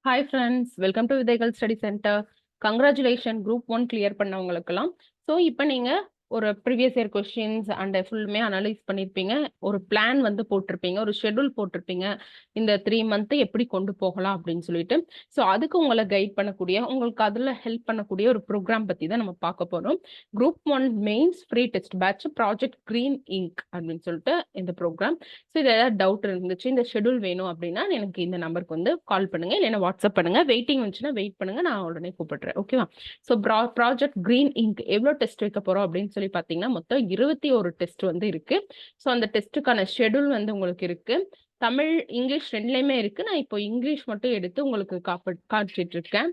Hi friends, welcome to Vidhaigal study centre. Congratulation, group 1 clear பண்ணவங்களுக்கெல்லாம். So இப்போ நீங்கள் ஒரு ப்ரீவியஸ் இயர் கொஷின்ஸ் அண்ட் ஃபுல்லுமே அனலைஸ் பண்ணியிருப்பீங்க. ஒரு பிளான் வந்து போட்டிருப்பீங்க, ஒரு ஷெட்யூல் போட்டிருப்பீங்க. இந்த 3 மந்த்தை எப்படி கொண்டு போகலாம் அப்படின்னு சொல்லிட்டு. ஸோ அதுக்கு உங்களை கைட் பண்ணக்கூடிய, உங்களுக்கு அதில் ஹெல்ப் பண்ணக்கூடிய ஒரு ப்ரோக்ராம் பற்றி தான் நம்ம பார்க்க போகிறோம். Group 1 mains free test batch project green ink அப்படின்னு சொல்லிட்டு இந்த ப்ரோக்ராம். ஸோ இது ஏதாவது டவுட் இருந்துச்சு, இந்த ஷெட்யூல் வேணும் அப்படின்னா எனக்கு இந்த நம்பருக்கு வந்து கால் பண்ணுங்க, இல்லைன்னா வாட்ஸ்அப் பண்ணுங்க. வெயிட்டிங் வந்துச்சுன்னா வெயிட் பண்ணுங்க, நான் உடனே கூப்பிடுறேன். ஓகேவா? ஸோ ப்ராஜெக்ட் கிரீன் இங்க் எவ்வளோ டெஸ்ட் வைக்க போறோம் அப்படின்னு சொல்லி பார்த்தீங்கன்னா மொத்தம் 21 டெஸ்ட் வந்து இருக்கு. ஸோ அந்த டெஸ்ட்டுக்கான ஷெட்யூல் வந்து உங்களுக்கு இருக்கு. தமிழ் இங்கிலீஷ் ரெண்டுலையுமே இருக்கு. நான் இப்போ இங்கிலீஷ் மட்டும் எடுத்து உங்களுக்கு காட்டிட்டு இருக்கேன்.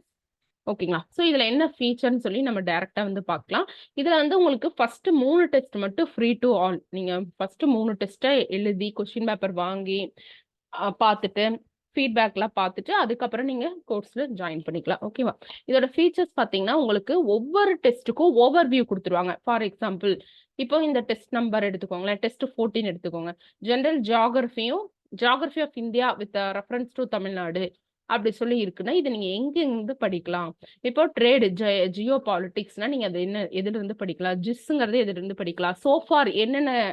ஓகேங்களா? ஸோ இதுல என்ன ஃபீச்சர்னு சொல்லி நம்ம டைரக்டா வந்து பார்க்கலாம். இதுல வந்து உங்களுக்கு ஃபர்ஸ்ட் 3 டெஸ்ட் மட்டும் ஃப்ரீ டு ஆல். நீங்க ஃபர்ஸ்ட் 3 டெஸ்ட்டை எழுதி கொஸ்டின் பேப்பர் வாங்கி பார்த்துட்டு ஃபீட்பேக்லாம் பார்த்துட்டு அதுக்கப்புறம் நீங்க கோர்ஸ்ல ஜாயின் பண்ணிக்கலாம். ஓகேவா? இதோட ஃபீச்சர்ஸ் பார்த்தீங்கன்னா உங்களுக்கு ஒவ்வொரு டெஸ்ட்டுக்கும் ஓவர் வியூ கொடுத்துருவாங்க. ஃபார் எக்ஸாம்பிள், இப்போ இந்த டெஸ்ட் நம்பர் எடுத்துக்கோங்களேன், டெஸ்ட் 14 எடுத்துக்கோங்க. General geography of India with reference to Tamil Nadu அப்படி சொல்லி இருக்குன்னா இது நீங்க எங்க இருந்து படிக்கலாம். இப்போ ட்ரேடு ஜியோ பாலிட்டிக்ஸ்னா நீங்க அது என்ன எதுல இருந்து படிக்கலாம், ஜிஸ்ங்கிறது எதுல இருந்து படிக்கலாம், சோஃபார் என்னென்ன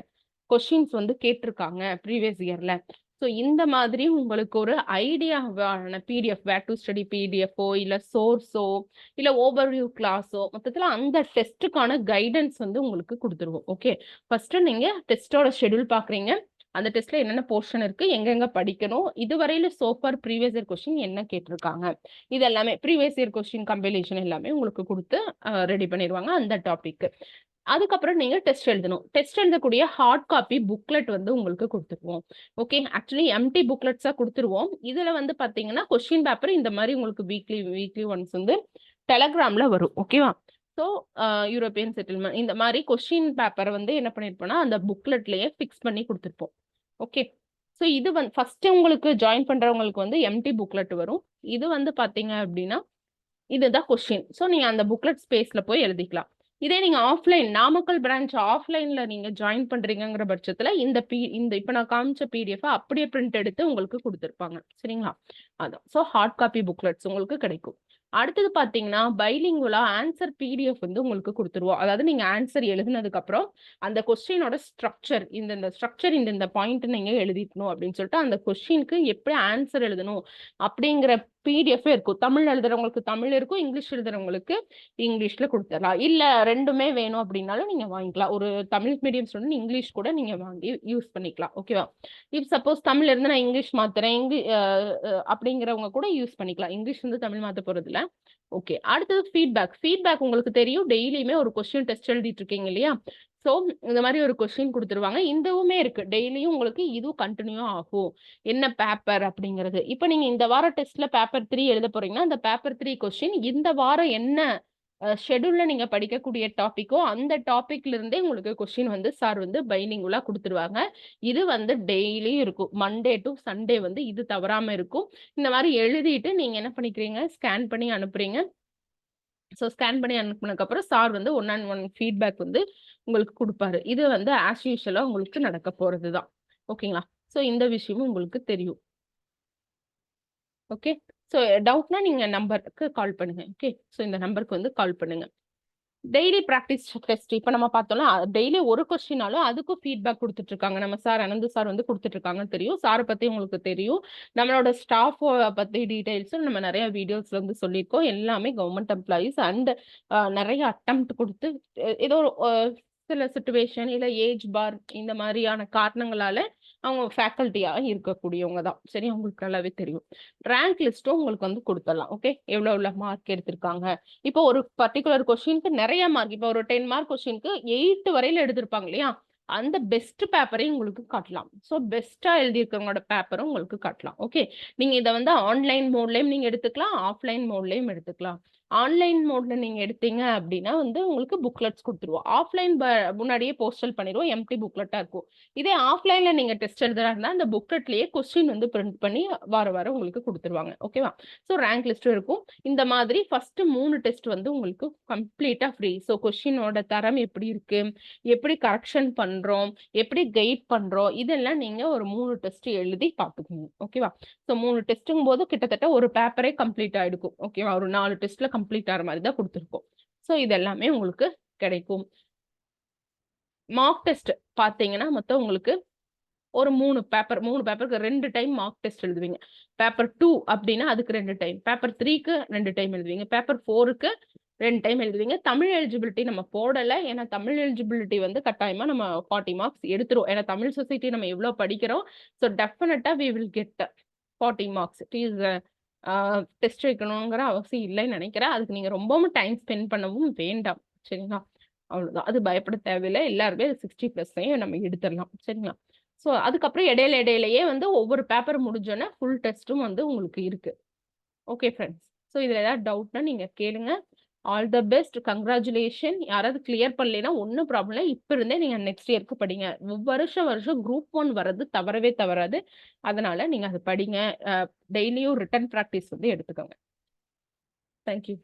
கொஸ்டின்ஸ் வந்து கேட்டிருக்காங்க ப்ரீவியஸ் இயர்ல. ஸோ இந்த மாதிரி உங்களுக்கு ஒரு ஐடியாவான பிடிஎஃப், வேர் டு ஸ்டடி பிடிஎஃபோ இல்லை சோர்ஸோ இல்லை ஓவர்வியூ கிளாஸோ மொத்தத்தில் அந்த டெஸ்ட்டுக்கான கைடன்ஸ் வந்து உங்களுக்கு கொடுத்துருவோம். ஓகே, ஃபர்ஸ்ட் நீங்க டெஸ்டோட ஷெட்யூல் பார்க்குறீங்க. அந்த டெஸ்ட்ல என்னென்ன போர்ஷன் இருக்கு, எங்கெங்க படிக்கணும், இதுவரையில சோஃபார் ப்ரீவியஸ் இயர் கொஸ்டின் என்ன கேட்டிருக்காங்க, இது எல்லாமே ப்ரீவியஸ் இயர் கொஸ்டின் கம்பைலேஷன் எல்லாமே உங்களுக்கு கொடுத்து ரெடி பண்ணிடுவாங்க அந்த டாபிக். அதுக்கப்புறம் நீங்க டெஸ்ட் எழுதணும். டெஸ்ட் எழுதக்கூடிய ஹார்ட் காப்பி புக்லெட் வந்து உங்களுக்கு கொடுத்துருவோம். ஓகே, ஆக்சுவலி எம்டி புக்லெட்ஸா கொடுத்துருவோம். இதுல வந்து பாத்தீங்கன்னா கொஸ்டின் பேப்பர் இந்த மாதிரி உங்களுக்கு வீக்லி ஒன்ஸ் வந்து டெலகிராம்ல வரும். ஓகேவா? ஸோ யூரோப்பியன் செட்டில்மெண்ட் இந்த மாதிரி கொஸ்டின் பேப்பரை வந்து என்ன பண்ணிருப்போம்னா அந்த புக்லெட்லயே ஃபிக்ஸ் பண்ணி கொடுத்துருப்போம். ஓகே, ஸோ இது வந்து ஃபர்ஸ்ட் உங்களுக்கு ஜாயின் பண்றவங்களுக்கு வந்து எம்டி புக்லெட் வரும். இது வந்து பாத்தீங்க அப்படின்னா இதுதான் கொஸ்டின். ஸோ நீங்க அந்த புக்லெட் ஸ்பேஸ்ல போய் எழுதிக்கலாம். இதே நீங்க ஆஃப்லைன், நாமக்கல் பிரான்ச் ஆஃப்லைன்ல நீங்க ஜாயின் பண்றீங்கிற பட்சத்துல இந்த இப்ப நான் காமிச்ச பிடிஎஃப் அப்படியே பிரிண்ட் எடுத்து உங்களுக்கு கொடுத்துருப்பாங்க. சரிங்களா? அதான். ஸோ ஹார்ட் காப்பி புக்லெட்ஸ் உங்களுக்கு கிடைக்கும். அடுத்தது பாத்தீங்கன்னா பைலிங்குலா ஆன்சர் பிடிஎஃப் வந்து உங்களுக்கு கொடுத்துருவோம். அதாவது நீங்க ஆன்சர் எழுதினதுக்கு அப்புறம் அந்த கொஸ்டினோட ஸ்ட்ரக்சர், இந்த ஸ்ட்ரக்சர் இந்த பாயிண்ட் நீங்க எழுதிக்கணும் அப்படின்னு சொல்லிட்டு அந்த கொஸ்டினுக்கு எப்படி ஆன்சர் எழுதணும் அப்படிங்கிற பிடிஎஃப் இருக்கும். தமிழ் எழுதுறவங்களுக்கு தமிழ் இருக்கும், இங்கிலீஷ் எழுதுறவங்களுக்கு இங்கிலீஷ்ல கொடுத்துடலாம். இல்ல ரெண்டுமே வேணும் அப்படின்னாலும் நீங்க வாங்கிக்கலாம். ஒரு தமிழ் மீடியம் ஸ்டூடெண்ட் இங்கிலீஷ் கூட நீங்க வாங்கி யூஸ் பண்ணிக்கலாம். ஓகேவா? இப் சப்போஸ் தமிழ்ல இருந்து நான் இங்கிலீஷ் மாத்துறேன் அப்படிங்கிறவங்க கூட யூஸ் பண்ணிக்கலாம். இங்கிலீஷ் வந்து தமிழ் மாத்த போறது இல்ல. ஓகே, அடுத்தது ஃபீட்பேக் உங்களுக்கு தெரியும். டெய்லியுமே ஒரு கொஸ்டின் டெஸ்ட் எழுதிட்டு இருக்கீங்க இல்லையா? ஸோ இந்த மாதிரி ஒரு கொஸ்டின் கொடுத்துருவாங்க. இதுவுமே இருக்கு, டெய்லியும் உங்களுக்கு இதுவும் கண்டினியூ ஆகும். என்ன பேப்பர் அப்படிங்கிறது. இப்போ நீங்க இந்த வார டெஸ்ட்ல பேப்பர் 3 எழுத போறீங்கன்னா அந்த பேப்பர் 3 கொஸ்டின் இந்த வாரம் என்ன ஷெட்யூல்ல நீங்க படிக்கக்கூடிய டாபிக்கோ அந்த டாபிக்ல இருந்தே உங்களுக்கு கொஸ்டின் வந்து சார் வந்து பைலிங்குலா கொடுத்துருவாங்க. இது வந்து டெய்லி இருக்கும். மண்டே டு சண்டே வந்து இது தவறாம இருக்கும். இந்த மாதிரி எழுதிட்டு நீங்க என்ன பண்ணிக்கிறீங்க, ஸ்கேன் பண்ணி அனுப்புறீங்க. ஸோ ஸ்கேன் பண்ணி அனுப்புனதுக்கு அப்புறம் சார் வந்து 1-on-1 ஃபீட்பேக் வந்து உங்களுக்கு கொடுப்பாரு. இது வந்து ஆஸ் யூஷுவலா உங்களுக்கு நடக்க போறது தான். ஓகேங்களா? ஸோ இந்த விஷயமும் உங்களுக்கு தெரியும். ஓகே, ஸோ டவுட்னா நீங்க நம்பருக்கு கால் பண்ணுங்க. ஓகே, ஸோ இந்த நம்பருக்கு வந்து கால் பண்ணுங்க. டெய்லி ப்ராக்டிஸ் டெஸ்ட் இப்போ நம்ம பார்த்தோம்னா டெய்லி ஒரு கொஸ்டினாலும் அதுக்கும் ஃபீட்பேக் கொடுத்துட்டு இருக்காங்க. நம்ம சார் அனந்து சார் வந்து கொடுத்துட்டு இருக்காங்கன்னு தெரியும். சாரை பத்தி உங்களுக்கு தெரியும். நம்மளோட ஸ்டாஃப் பத்தி டீடைல்ஸும் நம்ம நிறைய வீடியோஸ்ல வந்து சொல்லியிருக்கோம். எல்லாமே கவர்மெண்ட் எம்ப்ளாயீஸ் அண்ட் நிறைய அட்டெம்ப்ட் கொடுத்து ஏதோ சில சுச்சுவேஷன் இல்லை ஏஜ் பார் இந்த மாதிரியான காரணங்களால அவங்க ஃபேக்கல்ட்டியா இருக்கக்கூடியவங்க தான். சரி, உங்களுக்கு நல்லாவே தெரியும். ரேங்க் லிஸ்ட்டும் உங்களுக்கு வந்து கொடுத்துடலாம். ஓகே, எவ்வளவு மார்க் எடுத்திருக்காங்க. இப்போ ஒரு பர்டிகுலர் கொஸ்டினுக்கு நிறைய மார்க், இப்போ ஒரு 10 மார்க் கொஸ்டினுக்கு 8 வரையில எடுத்திருப்பாங்க இல்லையா, அந்த பெஸ்ட் பேப்பரையும் உங்களுக்கு காட்டலாம். ஸோ பெஸ்டா எழுதியிருக்கவங்களோட பேப்பரும் உங்களுக்கு காட்டலாம். ஓகே, நீங்க இதை வந்து ஆன்லைன் மோட்லயும் நீங்க எடுத்துக்கலாம், ஆஃப்லைன் மோட்லயும் எடுத்துக்கலாம். ஆன்லைன் மோட்ல நீங்க எடுத்தீங்க அப்படின்னா வந்து உங்களுக்கு புக்லெட்ஸ் குடுத்துருவோம். ஆஃப்லைன் முன்னாடியே போஸ்டல் பண்ணிருவோம். எம்ப்டி புக்லெட்டா இருக்கும். இதே ஆஃப்லைன்ல நீங்க டெஸ்ட் எழுதுறதா இருந்தா, அந்த புக்லெட்லயே கொஸ்டின் வந்து பிரிண்ட் பண்ணி வாரம் உங்களுக்கு குடுத்துருவாங்க. ஓகேவா? ஸோ ரேங்க் லிஸ்ட்டும் இருக்கும். இந்த மாதிரி ஃபர்ஸ்ட் 3 டெஸ்ட் வந்து உங்களுக்கு கம்ப்ளீட்டா ஃப்ரீ. ஸோ கொஸ்டினோட தரம் எப்படி இருக்கு? எப்படி கரெக்ஷன் பண்றோம்? எப்படி கைட் பண்றோம்? இதெல்லாம் நீங்க ஒரு 3 டெஸ்ட் எழுதி பார்த்துக்கணும். ஓகேவா? ஸோ 3 டெஸ்ட்டுங்கும்போது கிட்டத்தட்ட ஒரு பேப்பரே கம்ப்ளீட் ஆயிடுக்கும். ஓகேவா? ஒரு 4 டெஸ்ட்ல கம்ப்ளீட் ஆற மாதிரி தான் குடுத்துருக்கோம். ஸோ இது எல்லாமே உங்களுக்கு கிடைக்கும். மார்க் டெஸ்ட் பார்த்தீங்கன்னா, மொத்தம் உங்களுக்கு ஒரு 3 பேப்பருக்கு 2 டைம் மார்க் டெஸ்ட் எழுதுவீங்க. பேப்பர் 2 அப்படின்னா அதுக்கு 2 டைம். பேப்பர் 3க்கு 2 டைம் எழுதுவீங்க. பேப்பர் 4க்கு 2 டைம் எழுதுவீங்க. தமிழ் எலிஜிபிலிட்டி நம்ம போடல. ஏன்னா தமிழ் எலிஜிபிலிட்டி வந்து கட்டாயமா நம்ம 40 மார்க்ஸ் எடுத்துருவோம். ஏன்னா தமிழ் சொசைட்டி நம்ம எவ்வளோ படிக்கிறோம். ஸோ டெஃபினட்டா we will get 40 marks. It is test வைக்கணுங்கிற அவசியம் இல்லைன்னு நினைக்கிறேன். அதுக்கு நீங்க ரொம்பவும் டைம் ஸ்பெண்ட் பண்ணவும் வேண்டாம். சரிங்களா? அவ்வளோதான். அது பயப்பட தேவையில்ல. எல்லாருமே 60+யே நம்ம எடுத்துடலாம். சரிங்களா? ஸோ அதுக்கப்புறம் இடையிலேயே வந்து ஒவ்வொரு பேப்பர் முடிஞ்சோனே ஃபுல் டெஸ்ட்டும் வந்து உங்களுக்கு இருக்கு. Okay friends. ஸோ இதுல ஏதாவது டவுட்னா நீங்க கேளுங்க. All the best. கங்ராச்சுலேஷன். யாராவது கிளியர் பண்ணலைன்னா ஒண்ணும் ப்ராப்ளம் இல்ல. இப்ப இருந்தே நீங்க நெக்ஸ்ட் இயர்க்கு படிங்க. வருஷம் குரூப் 1 வர்றது தவறவே தவறாது. அதனால நீங்க அத படிங்க. டெய்லியும் ரிட்டன் பிராக்டிஸ் வந்து எடுத்துக்கோங்க. Thank you.